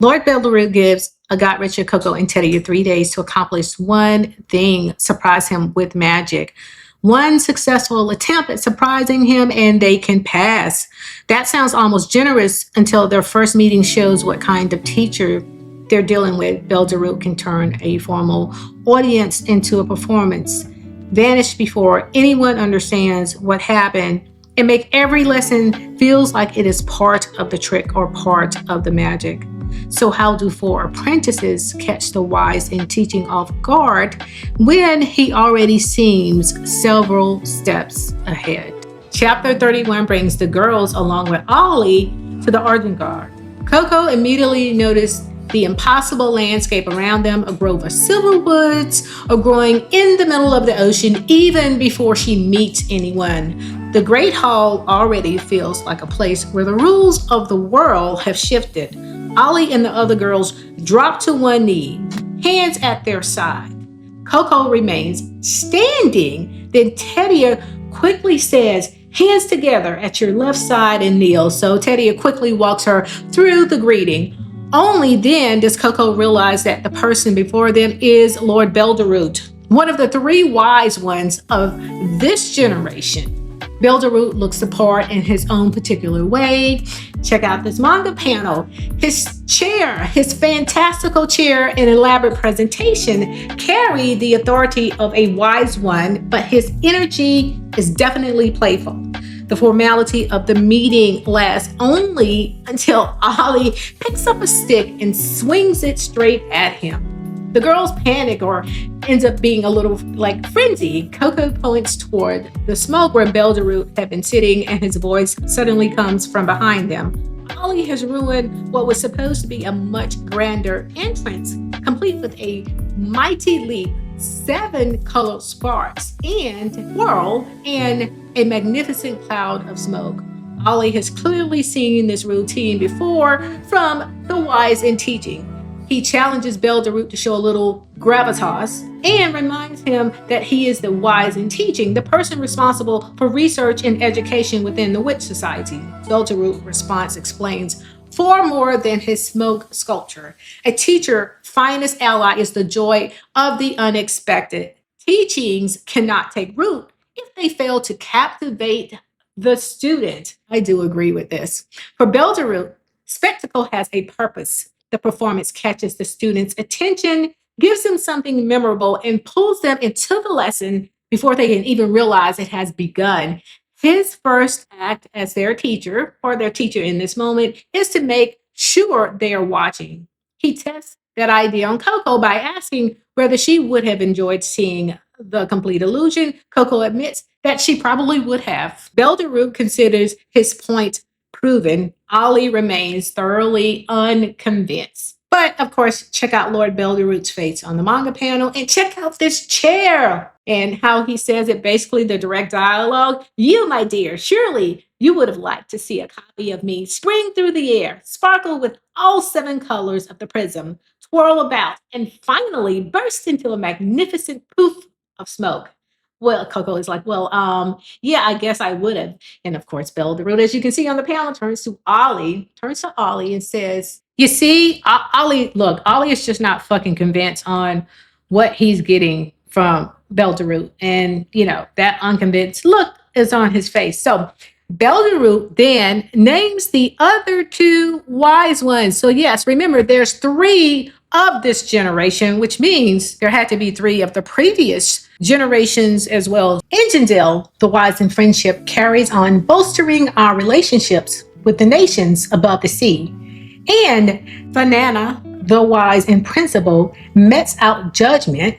Lord Beldaruit gives Agott, Richeh, Coco, and Tetia 3 days to accomplish one thing: surprise him with magic. One successful attempt at surprising him and they can pass. That sounds almost generous until their first meeting shows what kind of teacher they're dealing with. Beldaruit can turn a formal audience into a performance, vanish before anyone understands what happened, and make every lesson feels like it is part of the trick or part of the magic. So how do 4 apprentices catch the wise in teaching off guard when he already seems several steps ahead? Chapter 31 brings the girls along with Ollie to the Argentgard. Coco immediately noticed the impossible landscape around them, a grove of silverwoods are growing in the middle of the ocean even before she meets anyone. The Great Hall already feels like a place where the rules of the world have shifted. Ollie and the other girls drop to one knee, hands at their side. Coco remains standing. Then Tetia quickly says, hands together at your left side and kneel. So Tetia quickly walks her through the greeting. Only then does Coco realize that the person before them is Lord Beldaruit, one of the 3 wise ones of this generation. Beldaruit looks the part in his own particular way. Check out this manga panel. His chair, his fantastical chair and elaborate presentation carry the authority of a wise one, but his energy is definitely playful. The formality of the meeting lasts only until Ollie picks up a stick and swings it straight at him. The girls panic or ends up being a little like frenzy. Coco points toward the smoke where Beldaruit had been sitting and his voice suddenly comes from behind them. Ollie has ruined what was supposed to be a much grander entrance, complete with a mighty leap, 7 colored sparks, and whirl, and a magnificent cloud of smoke. Ollie has clearly seen this routine before from the wise in teaching. He challenges Beldaruit to show a little gravitas and reminds him that he is the wise in teaching, the person responsible for research and education within the Witch Society. Beldaruit's response explains far more than his smoke sculpture. A teacher's finest ally is the joy of the unexpected. Teachings cannot take root if they fail to captivate the student. I do agree with this. For Beldaruit, spectacle has a purpose. The performance catches the student's attention, gives them something memorable, and pulls them into the lesson before they can even realize it has begun. His first act as their teacher, or their teacher in this moment, is to make sure they are watching. He tests that idea on Coco by asking whether she would have enjoyed seeing the complete illusion. Coco admits that she probably would have. Beldaruit considers his point proven. Ollie remains thoroughly unconvinced. But of course, check out Lord Beldaruit's face on the manga panel and check out this chair and how he says it, basically the direct dialogue. You, my dear, surely you would have liked to see a copy of me spring through the air, sparkle with all 7 colors of the prism, twirl about, and finally burst into a magnificent poof of smoke. Well, Coco is like, yeah, I guess I would have. And of course, Beldaruit, as you can see on the panel, turns to Ollie and says, you see, Ollie is just not fucking convinced on what he's getting from Beldaruit. And, that unconvinced look is on his face. So Beldaruit then names the other 2 wise ones. So yes, remember, there's 3 of this generation, which means there had to be 3 of the previous generations as well. Argentgard, the wise in friendship, carries on bolstering our relationships with the nations above the sea. And Fanana, the wise in principle, metes out judgment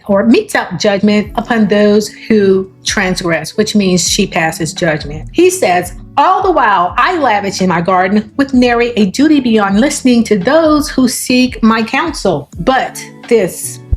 upon those who transgress, which means she passes judgment. He says, all the while I lavish in my garden with nary a duty beyond listening to those who seek my counsel. But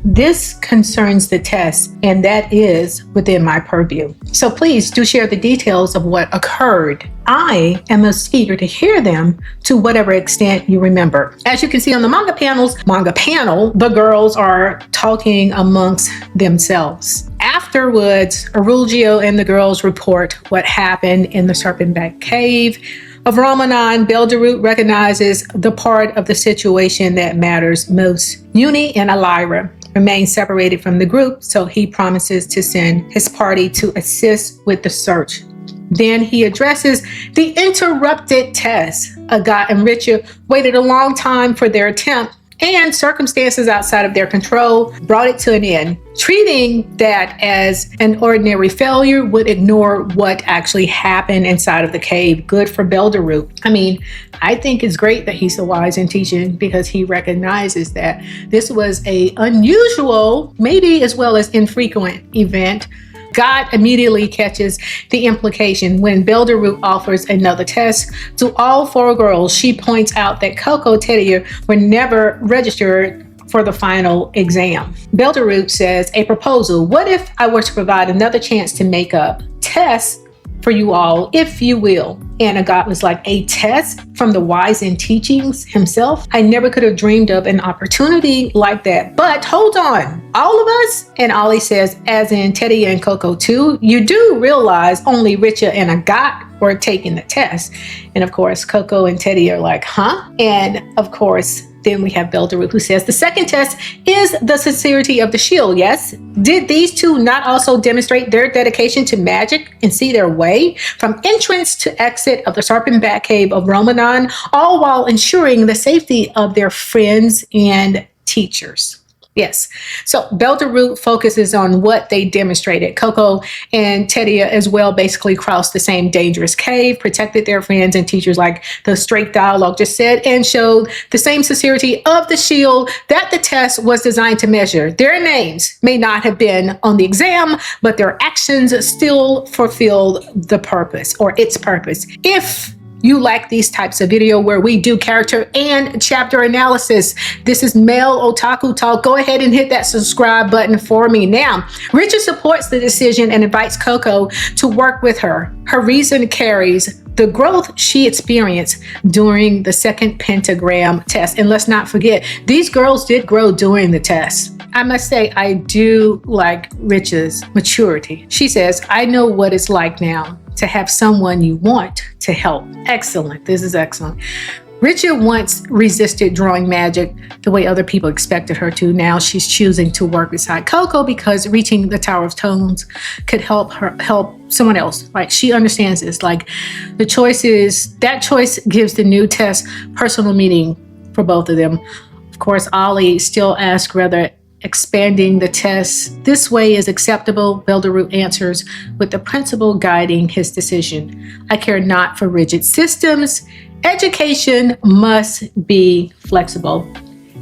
this concerns the test, and that is within my purview. So please do share the details of what occurred. I am most eager to hear them to whatever extent you remember. As you can see on the manga panel, the girls are talking amongst themselves. Afterwards, Olruggio and the girls report what happened in the Serpent Back Cave. of Ramadan, Beldaruit recognizes the part of the situation that matters most. Euini and Alaira remain separated from the group, so he promises to send his party to assist with the search. Then he addresses the interrupted test. Agott and Richeh waited a long time for their attempt, and circumstances outside of their control brought it to an end. Treating that as an ordinary failure would ignore what actually happened inside of the cave. Good for Beldaruit. I mean, I think it's great that he's so wise in teaching, because he recognizes that this was a unusual, maybe as well as infrequent event. God immediately catches the implication when Beldaruit offers another test to all 4 girls. She points out that Coco, Tetia were never registered for the final exam. Beldaruit says, a proposal. What if I were to provide another chance to make up tests for you all, if you will? And Agott was like, a test from the wise in teachings himself? I never could have dreamed of an opportunity like that. But hold on, all of us? And Ollie says, as in Tetia and Coco too, you do realize only Richeh and Agott were taking the test. And of course, Coco and Tetia are like, huh? And of course, then we have Beldaruit, who says the second test is the sincerity of the shield. Yes. Did these two not also demonstrate their dedication to magic and see their way from entrance to exit of the Serpent Bat Cave of Ramadan, all while ensuring the safety of their friends and teachers? Yes. So Beldaruit focuses on what they demonstrated. Coco and Tetia as well basically crossed the same dangerous cave, protected their friends and teachers like the straight dialogue just said, and showed the same sincerity of the shield that the test was designed to measure. Their names may not have been on the exam, but their actions still fulfilled the purpose, or its purpose. If you like these types of video where we do character and chapter analysis, this is Male Otaku Talk. Go ahead and hit that subscribe button for me. Now, Richeh supports the decision and invites Coco to work with her. Her reason carries the growth she experienced during the Second Pentagram Test. And let's not forget, these girls did grow during the test. I must say, I do like Richeh's maturity. She says, I know what it's like now to have someone you want to help. Excellent. This is excellent. Richeh once resisted drawing magic the way other people expected her to. Now she's choosing to work beside Coco because reaching the Tower of Tones could help someone else. Like, she understands this. Like, the choice is, that choice gives the new test personal meaning for both of them. Of course, Ollie still asks whether expanding the test this way is acceptable. Beldaruit answers with the principle guiding his decision. I care not for rigid systems. Education must be flexible.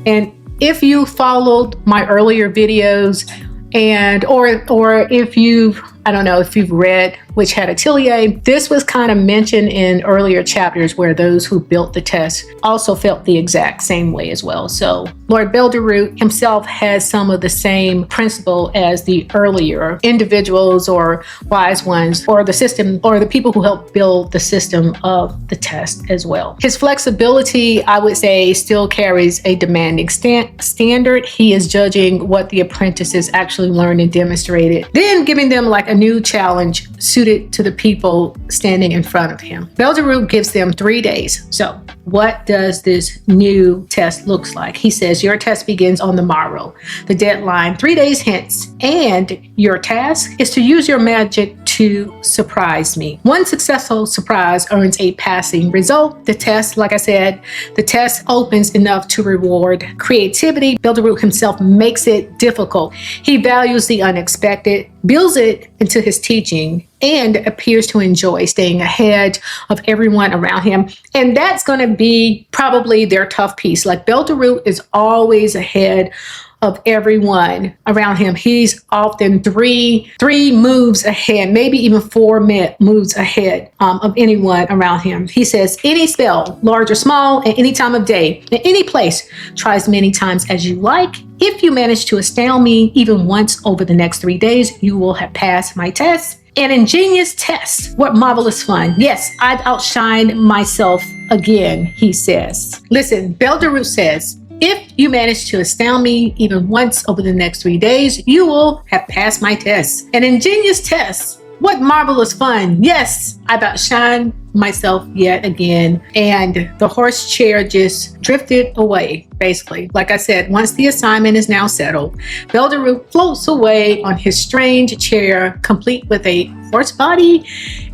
And if you followed my earlier videos, and or if you've, I don't know, if you've read Witch Hat Atelier, this was kind of mentioned in earlier chapters where those who built the test also felt the exact same way as well. So Lord Beldaruit himself has some of the same principle as the earlier individuals or wise ones, or the system, or the people who helped build the system of the test as well. His flexibility, I would say, still carries a demanding standard. He is judging what the apprentices actually learned and demonstrated, then giving them like a new challenge suited to the people standing in front of him. Beldaruit gives them 3 days. So what does this new test looks like? He says, your test begins on the morrow, the deadline 3 days hence, and your task is to use your magic to surprise me. One successful surprise earns a passing result. The test, like I said, the test opens enough to reward creativity. Beldaruit himself makes it difficult. He values the unexpected, builds it into his teaching, and appears to enjoy staying ahead of everyone around him. And that's going to be probably their tough piece. Like, Beldaruit is always ahead of everyone around him. He's often three moves ahead, maybe even 4 moves ahead of anyone around him. He says, any spell, large or small, at any time of day, in any place, try as many times as you like. If you manage to astound me even once over the next 3 days, you will have passed my test. An ingenious test. What marvelous fun. Yes, I've outshined myself again, he says. Listen, Beldaruit says, if you manage to astound me even once over the next 3 days, you will have passed my test. An ingenious test. What marvelous fun. Yes, I've outshined myself yet again. And the horse chair just drifted away, basically. Like I said, once the assignment is now settled, Beldaruit floats away on his strange chair, complete with a horse body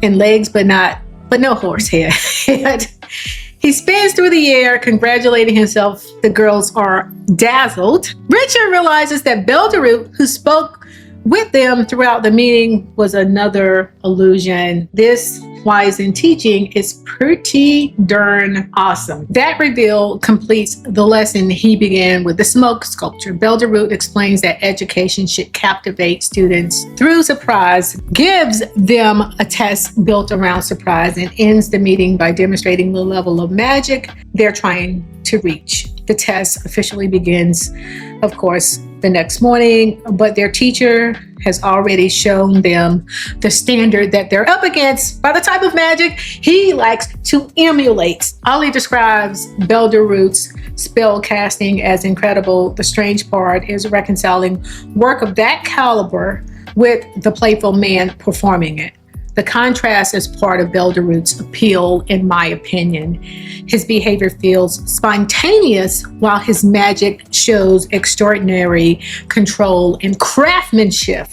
and legs, but no horse head. He spins through the air, congratulating himself. The girls are dazzled. Richeh realizes that Beldaruit, who spoke with them throughout the meeting, was another illusion. This wise in teaching is pretty darn awesome. That reveal completes the lesson he began with the smoke sculpture. Beldaruit explains that education should captivate students through surprise, gives them a test built around surprise, and ends the meeting by demonstrating the level of magic they're trying to reach. The test officially begins, of course, the next morning, but their teacher has already shown them the standard that they're up against by the type of magic he likes to emulate. Ollie describes Beldaruit's spell casting as incredible. The strange part is reconciling work of that caliber with the playful man performing it. The contrast is part of Beldaruit's appeal, in my opinion. His behavior feels spontaneous, while his magic shows extraordinary control and craftsmanship.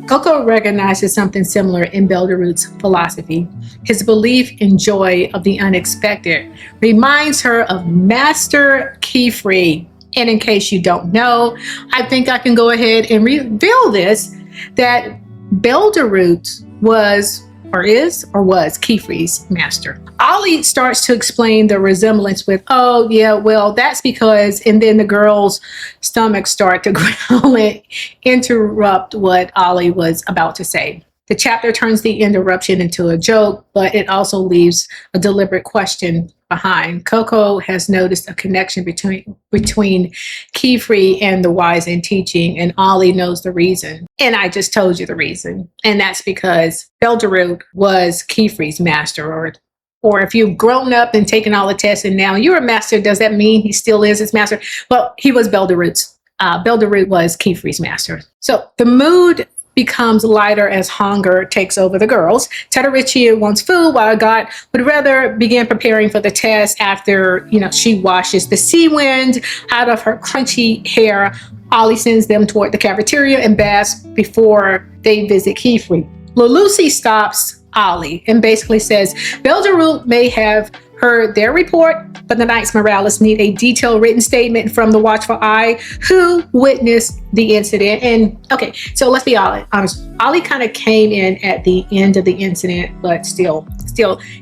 Coco recognizes something similar in Beldaruit's philosophy. His belief in joy of the unexpected reminds her of Master Qifrey. And in case you don't know, I think I can go ahead and reveal this, that Beldaruit was Qifrey's master. Ollie starts to explain the resemblance with, oh yeah, well, that's because, and then the girls' stomachs start to growl and interrupt what Ollie was about to say. The chapter turns the interruption into a joke, but it also leaves a deliberate question behind. Coco has noticed a connection between Qifrey and the wise in teaching, and Ollie knows the reason. And I just told you the reason. And that's because Beldaruit was Qifrey's master, or if you've grown up and taken all the tests and now you're a master, does that mean he still is his master? Well, he was Beldaruit's. Beldaruit was Qifrey's master. So the mood becomes lighter as hunger takes over the girls. Tetia wants food, while Agott would rather begin preparing for the test after, she washes the sea wind out of her crunchy hair. Ollie sends them toward the cafeteria and baths before they visit Qifrey. Lucy stops Ollie and basically says Beldaruit may have heard their report, but the Knights Moralis need a detailed written statement from the watchful eye who witnessed the incident. And okay, so let's be honest. Ollie kind of came in at the end of the incident, but still,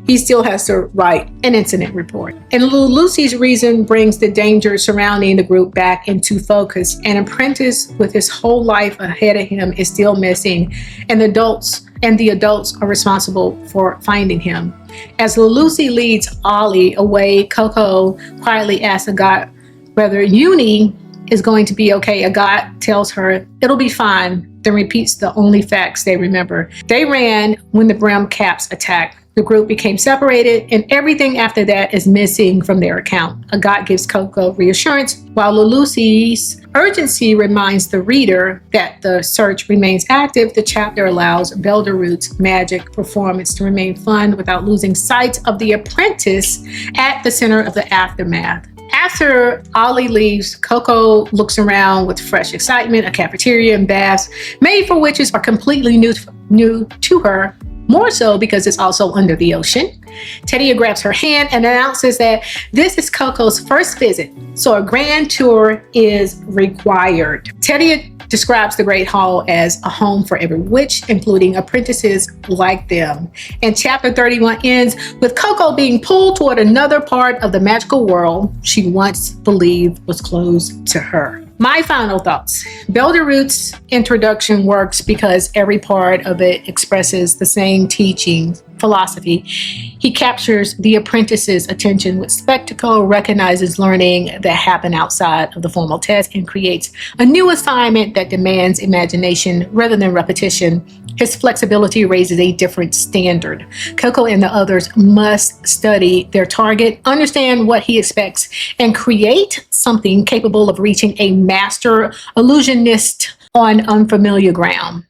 he still has to write an incident report. And Lucy's reason brings the danger surrounding the group back into focus. An apprentice with his whole life ahead of him is still missing, and the adults are responsible for finding him. As Lucy leads Ollie away, Coco quietly asks Agott whether Euini is going to be okay. Agott tells her it'll be fine, then repeats the only facts they remember. They ran when the Brim Caps attacked. The group became separated, and everything after that is missing from their account. Agott gives Coco reassurance, while Lucy's urgency reminds the reader that the search remains active. The chapter allows Beldaruit's magic performance to remain fun without losing sight of the apprentice at the center of the aftermath. After Ollie leaves, Coco looks around with fresh excitement. A cafeteria and baths made for witches are completely new to her, more so because it's also under the ocean. Tetia grabs her hand and announces that this is Coco's first visit, so a grand tour is required. Tetia describes the Great Hall as a home for every witch, including apprentices like them. And chapter 31 ends with Coco being pulled toward another part of the magical world she once believed was closed to her. My final thoughts. Beldaruit's introduction works because every part of it expresses the same teaching philosophy. He captures the apprentice's attention with spectacle, recognizes learning that happened outside of the formal test, and creates a new assignment that demands imagination rather than repetition. His flexibility raises a different standard. Coco and the others must study their target, understand what he expects, and create something capable of reaching a master illusionist on unfamiliar ground.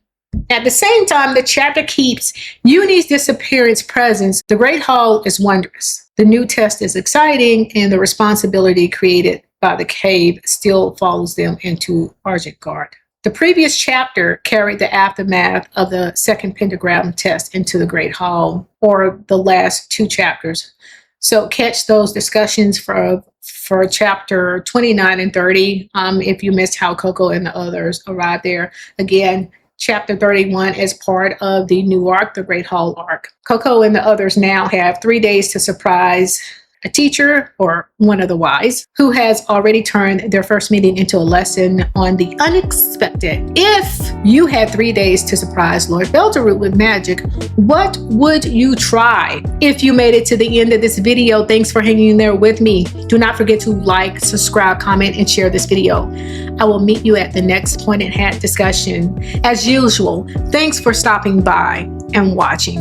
At the same time, the chapter keeps Euini's disappearance presence. The Great Hall is wondrous. The new test is exciting, and the responsibility created by the cave still follows them into Argentgard. The previous chapter carried the aftermath of the Second Pentagram Test into the Great Hall, or the last 2 chapters. So catch those discussions for chapter 29 and 30 if you missed how Coco and the others arrived there. Again, chapter 31 is part of the new arc, the Great Hall arc. Coco and the others now have 3 days to surprise a teacher or one of the wise who has already turned their first meeting into a lesson on the unexpected. If you had 3 days to surprise Lord Beldaruit with magic, what would you try? If you made it to the end of this video, thanks for hanging in there with me. Do not forget to like, subscribe, comment, and share this video. I will meet you at the next Pointed Hat discussion. As usual, thanks for stopping by and watching.